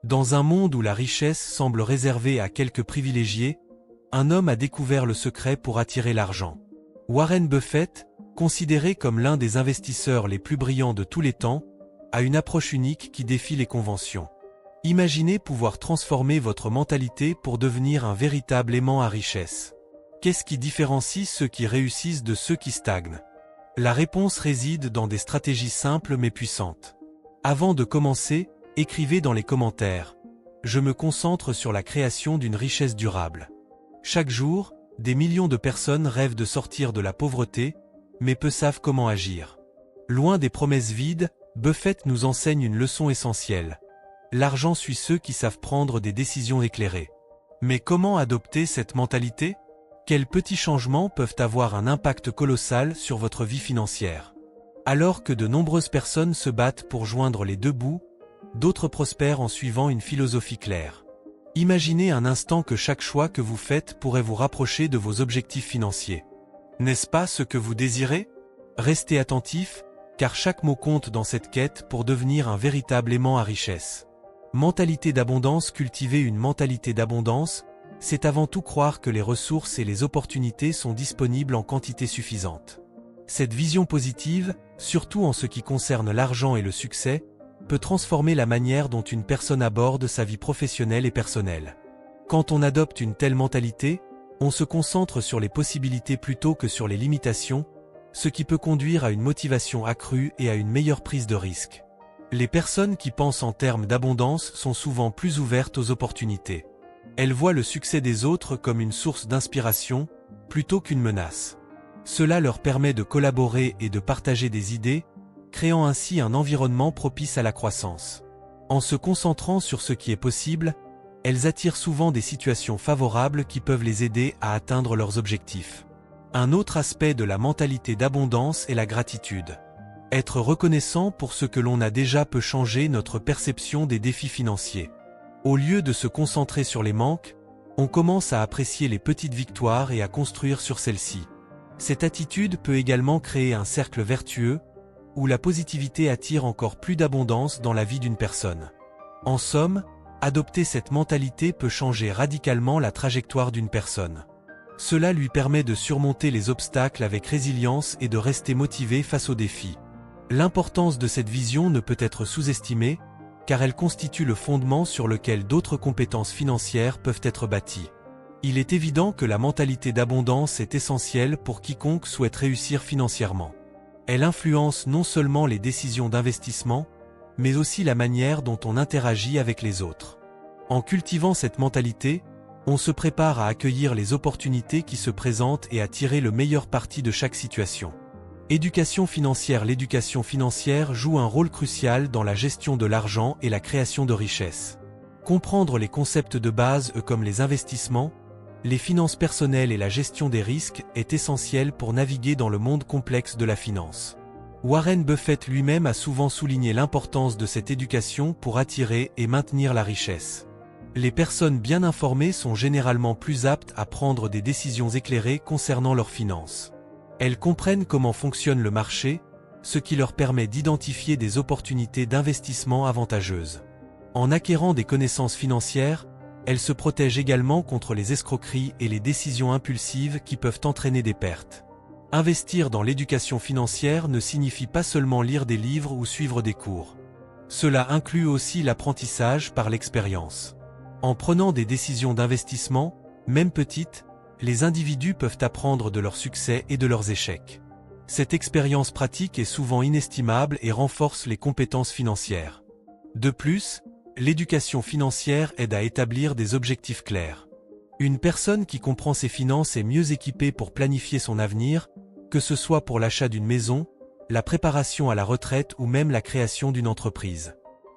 Dans un monde où la richesse semble réservée à quelques privilégiés, un homme a découvert le secret pour attirer l'argent. Warren Buffett, considéré comme l'un des investisseurs les plus brillants de tous les temps, a une approche unique qui défie les conventions. Imaginez pouvoir transformer votre mentalité pour devenir un véritable aimant à richesse. Qu'est-ce qui différencie ceux qui réussissent de ceux qui stagnent? La réponse réside dans des stratégies simples mais puissantes. Avant de commencer, écrivez dans les commentaires. Je me concentre sur la création d'une richesse durable. Chaque jour, des millions de personnes rêvent de sortir de la pauvreté, mais peu savent comment agir. Loin des promesses vides, Buffett nous enseigne une leçon essentielle. L'argent suit ceux qui savent prendre des décisions éclairées. Mais comment adopter cette mentalité? Quels petits changements peuvent avoir un impact colossal sur votre vie financière? Alors que de nombreuses personnes se battent pour joindre les deux bouts, d'autres prospèrent en suivant une philosophie claire. Imaginez un instant que chaque choix que vous faites pourrait vous rapprocher de vos objectifs financiers. N'est-ce pas ce que vous désirez? Restez attentifs, car chaque mot compte dans cette quête pour devenir un véritable aimant à richesse. Mentalité d'abondance. Cultiver une mentalité d'abondance, c'est avant tout croire que les ressources et les opportunités sont disponibles en quantité suffisante. Cette vision positive, surtout en ce qui concerne l'argent et le succès, peut transformer la manière dont une personne aborde sa vie professionnelle et personnelle. Quand on adopte une telle mentalité, on se concentre sur les possibilités plutôt que sur les limitations, ce qui peut conduire à une motivation accrue et à une meilleure prise de risque. Les personnes qui pensent en termes d'abondance sont souvent plus ouvertes aux opportunités. Elles voient le succès des autres comme une source d'inspiration, plutôt qu'une menace. Cela leur permet de collaborer et de partager des idées, créant ainsi un environnement propice à la croissance. En se concentrant sur ce qui est possible, elles attirent souvent des situations favorables qui peuvent les aider à atteindre leurs objectifs. Un autre aspect de la mentalité d'abondance est la gratitude. Être reconnaissant pour ce que l'on a déjà peut changer notre perception des défis financiers. Au lieu de se concentrer sur les manques, on commence à apprécier les petites victoires et à construire sur celles-ci. Cette attitude peut également créer un cercle vertueux, où la positivité attire encore plus d'abondance dans la vie d'une personne. En somme, adopter cette mentalité peut changer radicalement la trajectoire d'une personne. Cela lui permet de surmonter les obstacles avec résilience et de rester motivé face aux défis. L'importance de cette vision ne peut être sous-estimée, car elle constitue le fondement sur lequel d'autres compétences financières peuvent être bâties. Il est évident que la mentalité d'abondance est essentielle pour quiconque souhaite réussir financièrement. Elle influence non seulement les décisions d'investissement, mais aussi la manière dont on interagit avec les autres. En cultivant cette mentalité, on se prépare à accueillir les opportunités qui se présentent et à tirer le meilleur parti de chaque situation. Éducation financière. L'éducation financière joue un rôle crucial dans la gestion de l'argent et la création de richesses. Comprendre les concepts de base comme les investissements, les finances personnelles et la gestion des risques est essentiel pour naviguer dans le monde complexe de la finance. Warren Buffett lui-même a souvent souligné l'importance de cette éducation pour attirer et maintenir la richesse. Les personnes bien informées sont généralement plus aptes à prendre des décisions éclairées concernant leurs finances. Elles comprennent comment fonctionne le marché, ce qui leur permet d'identifier des opportunités d'investissement avantageuses. En acquérant des connaissances financières, elles se protègent également contre les escroqueries et les décisions impulsives qui peuvent entraîner des pertes. Investir dans l'éducation financière ne signifie pas seulement lire des livres ou suivre des cours. Cela inclut aussi l'apprentissage par l'expérience. En prenant des décisions d'investissement, même petites, les individus peuvent apprendre de leurs succès et de leurs échecs. Cette expérience pratique est souvent inestimable et renforce les compétences financières. De plus, l'éducation financière aide à établir des objectifs clairs. Une personne qui comprend ses finances est mieux équipée pour planifier son avenir, que ce soit pour l'achat d'une maison, la préparation à la retraite ou même la création d'une entreprise.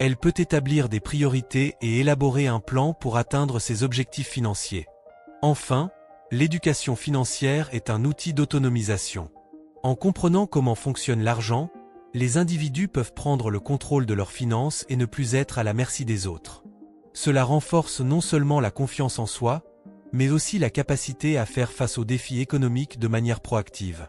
Elle peut établir des priorités et élaborer un plan pour atteindre ses objectifs financiers. Enfin, l'éducation financière est un outil d'autonomisation. En comprenant comment fonctionne l'argent, les individus peuvent prendre le contrôle de leurs finances et ne plus être à la merci des autres. Cela renforce non seulement la confiance en soi, mais aussi la capacité à faire face aux défis économiques de manière proactive.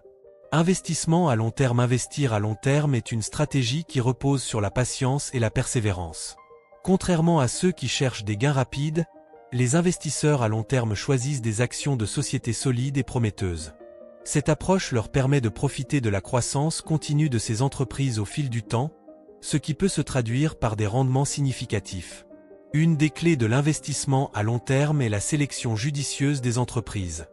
Investissement à long terme. Investir à long terme est une stratégie qui repose sur la patience et la persévérance. Contrairement à ceux qui cherchent des gains rapides, les investisseurs à long terme choisissent des actions de sociétés solides et prometteuses. Cette approche leur permet de profiter de la croissance continue de ces entreprises au fil du temps, ce qui peut se traduire par des rendements significatifs. Une des clés de l'investissement à long terme est la sélection judicieuse des entreprises.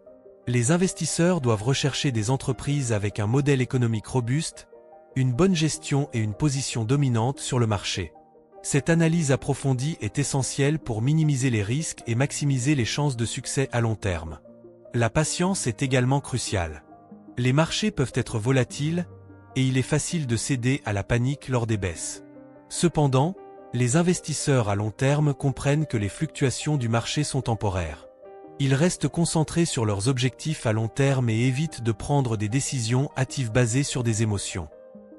Les investisseurs doivent rechercher des entreprises avec un modèle économique robuste, une bonne gestion et une position dominante sur le marché. Cette analyse approfondie est essentielle pour minimiser les risques et maximiser les chances de succès à long terme. La patience est également cruciale. Les marchés peuvent être volatiles, et il est facile de céder à la panique lors des baisses. Cependant, les investisseurs à long terme comprennent que les fluctuations du marché sont temporaires. Ils restent concentrés sur leurs objectifs à long terme et évitent de prendre des décisions hâtives basées sur des émotions.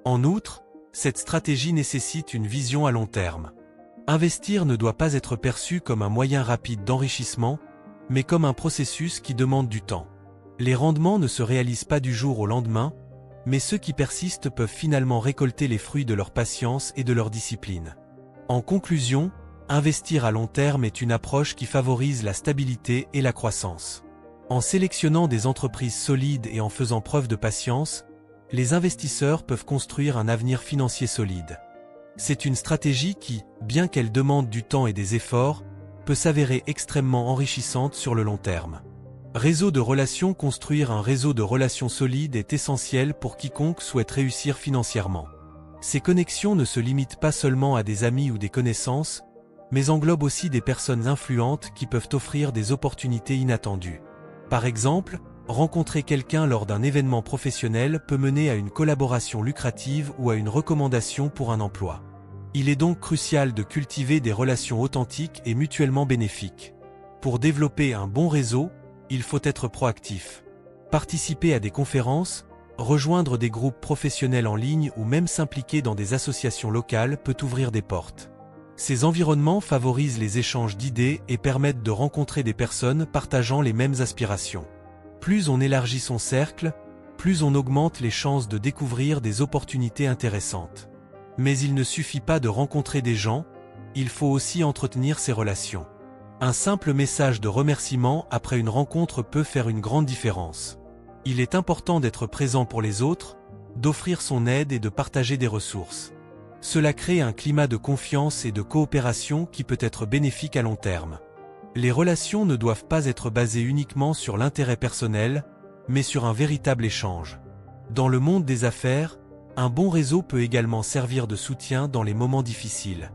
En outre, cette stratégie nécessite une vision à long terme. Investir ne doit pas être perçu comme un moyen rapide d'enrichissement, mais comme un processus qui demande du temps. Les rendements ne se réalisent pas du jour au lendemain, mais ceux qui persistent peuvent finalement récolter les fruits de leur patience et de leur discipline. En conclusion, investir à long terme est une approche qui favorise la stabilité et la croissance. En sélectionnant des entreprises solides et en faisant preuve de patience, les investisseurs peuvent construire un avenir financier solide. C'est une stratégie qui, bien qu'elle demande du temps et des efforts, peut s'avérer extrêmement enrichissante sur le long terme. Réseau de relations. Construire un réseau de relations solides est essentiel pour quiconque souhaite réussir financièrement. Ces connexions ne se limitent pas seulement à des amis ou des connaissances, mais englobent aussi des personnes influentes qui peuvent offrir des opportunités inattendues. Par exemple, rencontrer quelqu'un lors d'un événement professionnel peut mener à une collaboration lucrative ou à une recommandation pour un emploi. Il est donc crucial de cultiver des relations authentiques et mutuellement bénéfiques. Pour développer un bon réseau, il faut être proactif. Participer à des conférences, rejoindre des groupes professionnels en ligne ou même s'impliquer dans des associations locales peut ouvrir des portes. Ces environnements favorisent les échanges d'idées et permettent de rencontrer des personnes partageant les mêmes aspirations. Plus on élargit son cercle, plus on augmente les chances de découvrir des opportunités intéressantes. Mais il ne suffit pas de rencontrer des gens, il faut aussi entretenir ces relations. Un simple message de remerciement après une rencontre peut faire une grande différence. Il est important d'être présent pour les autres, d'offrir son aide et de partager des ressources. Cela crée un climat de confiance et de coopération qui peut être bénéfique à long terme. Les relations ne doivent pas être basées uniquement sur l'intérêt personnel, mais sur un véritable échange. Dans le monde des affaires, un bon réseau peut également servir de soutien dans les moments difficiles.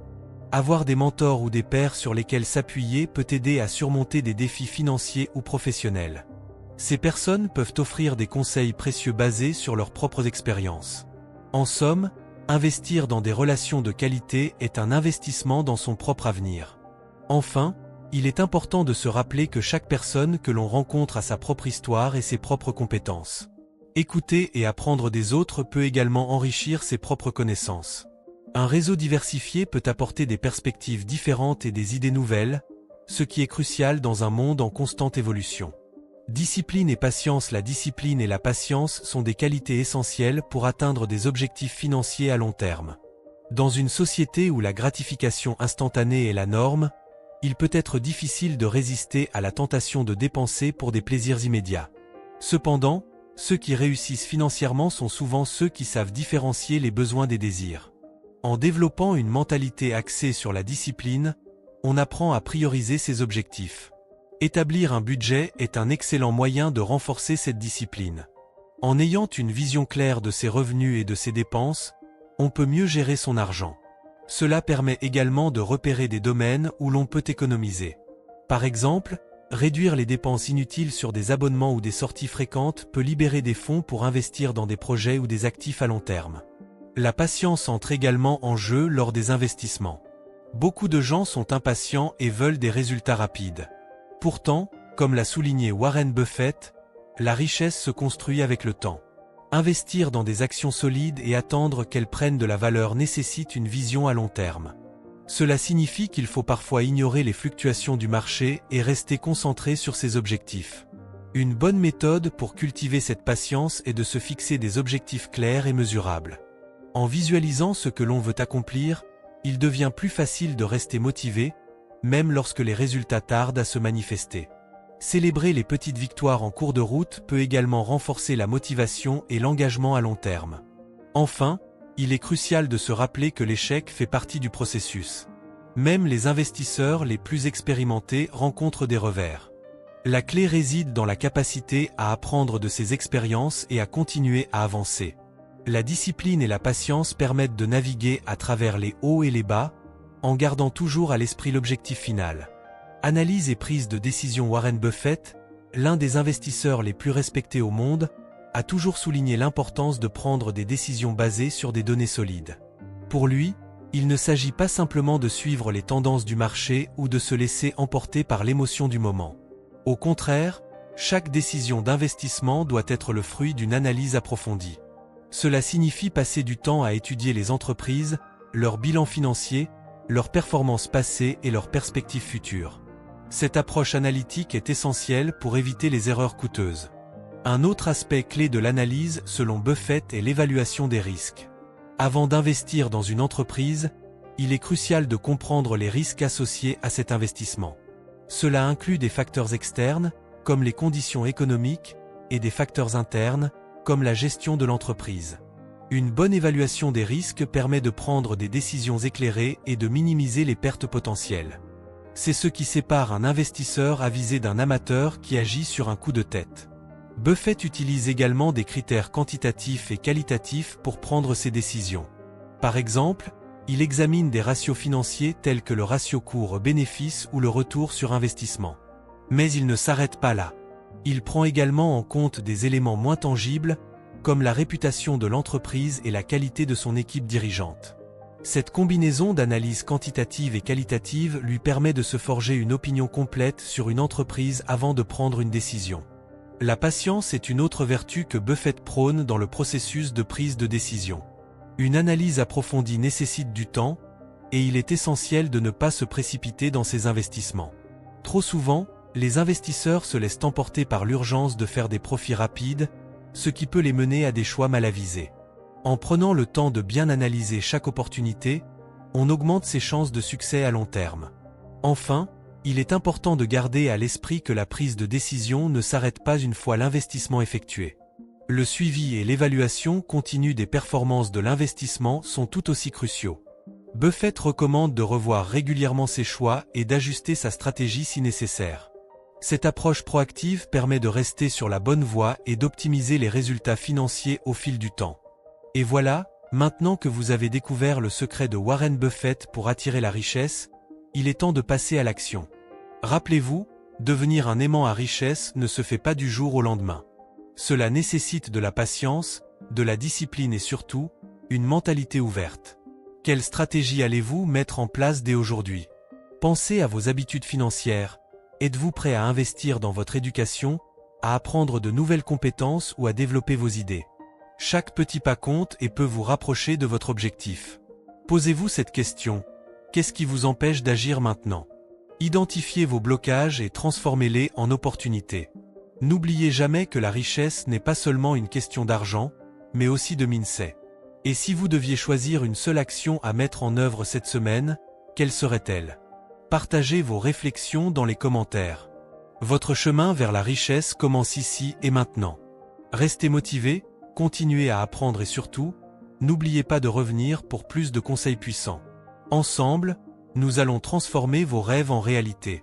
Avoir des mentors ou des pairs sur lesquels s'appuyer peut aider à surmonter des défis financiers ou professionnels. Ces personnes peuvent offrir des conseils précieux basés sur leurs propres expériences. En somme, investir dans des relations de qualité est un investissement dans son propre avenir. Enfin, il est important de se rappeler que chaque personne que l'on rencontre a sa propre histoire et ses propres compétences. Écouter et apprendre des autres peut également enrichir ses propres connaissances. Un réseau diversifié peut apporter des perspectives différentes et des idées nouvelles, ce qui est crucial dans un monde en constante évolution. Discipline et patience. La discipline et la patience sont des qualités essentielles pour atteindre des objectifs financiers à long terme. Dans une société où la gratification instantanée est la norme, il peut être difficile de résister à la tentation de dépenser pour des plaisirs immédiats. Cependant, ceux qui réussissent financièrement sont souvent ceux qui savent différencier les besoins des désirs. En développant une mentalité axée sur la discipline, on apprend à prioriser ses objectifs. Établir un budget est un excellent moyen de renforcer cette discipline. En ayant une vision claire de ses revenus et de ses dépenses, on peut mieux gérer son argent. Cela permet également de repérer des domaines où l'on peut économiser. Par exemple, réduire les dépenses inutiles sur des abonnements ou des sorties fréquentes peut libérer des fonds pour investir dans des projets ou des actifs à long terme. La patience entre également en jeu lors des investissements. Beaucoup de gens sont impatients et veulent des résultats rapides. Pourtant, comme l'a souligné Warren Buffett, la richesse se construit avec le temps. Investir dans des actions solides et attendre qu'elles prennent de la valeur nécessite une vision à long terme. Cela signifie qu'il faut parfois ignorer les fluctuations du marché et rester concentré sur ses objectifs. Une bonne méthode pour cultiver cette patience est de se fixer des objectifs clairs et mesurables. En visualisant ce que l'on veut accomplir, il devient plus facile de rester motivé, même lorsque les résultats tardent à se manifester. Célébrer les petites victoires en cours de route peut également renforcer la motivation et l'engagement à long terme. Enfin, il est crucial de se rappeler que l'échec fait partie du processus. Même les investisseurs les plus expérimentés rencontrent des revers. La clé réside dans la capacité à apprendre de ces expériences et à continuer à avancer. La discipline et la patience permettent de naviguer à travers les hauts et les bas, en gardant toujours à l'esprit l'objectif final. Analyse et prise de décision. Warren Buffett, l'un des investisseurs les plus respectés au monde, a toujours souligné l'importance de prendre des décisions basées sur des données solides. Pour lui, il ne s'agit pas simplement de suivre les tendances du marché ou de se laisser emporter par l'émotion du moment. Au contraire, chaque décision d'investissement doit être le fruit d'une analyse approfondie. Cela signifie passer du temps à étudier les entreprises, leur bilan financier, leurs performances passées et leurs perspectives futures. Cette approche analytique est essentielle pour éviter les erreurs coûteuses. Un autre aspect clé de l'analyse, selon Buffett, est l'évaluation des risques. Avant d'investir dans une entreprise, il est crucial de comprendre les risques associés à cet investissement. Cela inclut des facteurs externes, comme les conditions économiques, et des facteurs internes, comme la gestion de l'entreprise. Une bonne évaluation des risques permet de prendre des décisions éclairées et de minimiser les pertes potentielles. C'est ce qui sépare un investisseur avisé d'un amateur qui agit sur un coup de tête. Buffett utilise également des critères quantitatifs et qualitatifs pour prendre ses décisions. Par exemple, il examine des ratios financiers tels que le ratio cours-bénéfice ou le retour sur investissement. Mais il ne s'arrête pas là. Il prend également en compte des éléments moins tangibles, comme la réputation de l'entreprise et la qualité de son équipe dirigeante. Cette combinaison d'analyses quantitatives et qualitatives lui permet de se forger une opinion complète sur une entreprise avant de prendre une décision. La patience est une autre vertu que Buffett prône dans le processus de prise de décision. Une analyse approfondie nécessite du temps, et il est essentiel de ne pas se précipiter dans ses investissements. Trop souvent, les investisseurs se laissent emporter par l'urgence de faire des profits rapides, ce qui peut les mener à des choix mal avisés. En prenant le temps de bien analyser chaque opportunité, on augmente ses chances de succès à long terme. Enfin, il est important de garder à l'esprit que la prise de décision ne s'arrête pas une fois l'investissement effectué. Le suivi et l'évaluation continue des performances de l'investissement sont tout aussi cruciaux. Buffett recommande de revoir régulièrement ses choix et d'ajuster sa stratégie si nécessaire. Cette approche proactive permet de rester sur la bonne voie et d'optimiser les résultats financiers au fil du temps. Et voilà, maintenant que vous avez découvert le secret de Warren Buffett pour attirer la richesse, il est temps de passer à l'action. Rappelez-vous, devenir un aimant à richesse ne se fait pas du jour au lendemain. Cela nécessite de la patience, de la discipline et surtout, une mentalité ouverte. Quelle stratégie allez-vous mettre en place dès aujourd'hui? Pensez à vos habitudes financières. Êtes-vous prêt à investir dans votre éducation, à apprendre de nouvelles compétences ou à développer vos idées? Chaque petit pas compte et peut vous rapprocher de votre objectif. Posez-vous cette question. Qu'est-ce qui vous empêche d'agir maintenant? Identifiez vos blocages et transformez-les en opportunités. N'oubliez jamais que la richesse n'est pas seulement une question d'argent, mais aussi de mindset. Et si vous deviez choisir une seule action à mettre en œuvre cette semaine, quelle serait-elle? Partagez vos réflexions dans les commentaires. Votre chemin vers la richesse commence ici et maintenant. Restez motivé, continuez à apprendre et surtout, n'oubliez pas de revenir pour plus de conseils puissants. Ensemble, nous allons transformer vos rêves en réalité.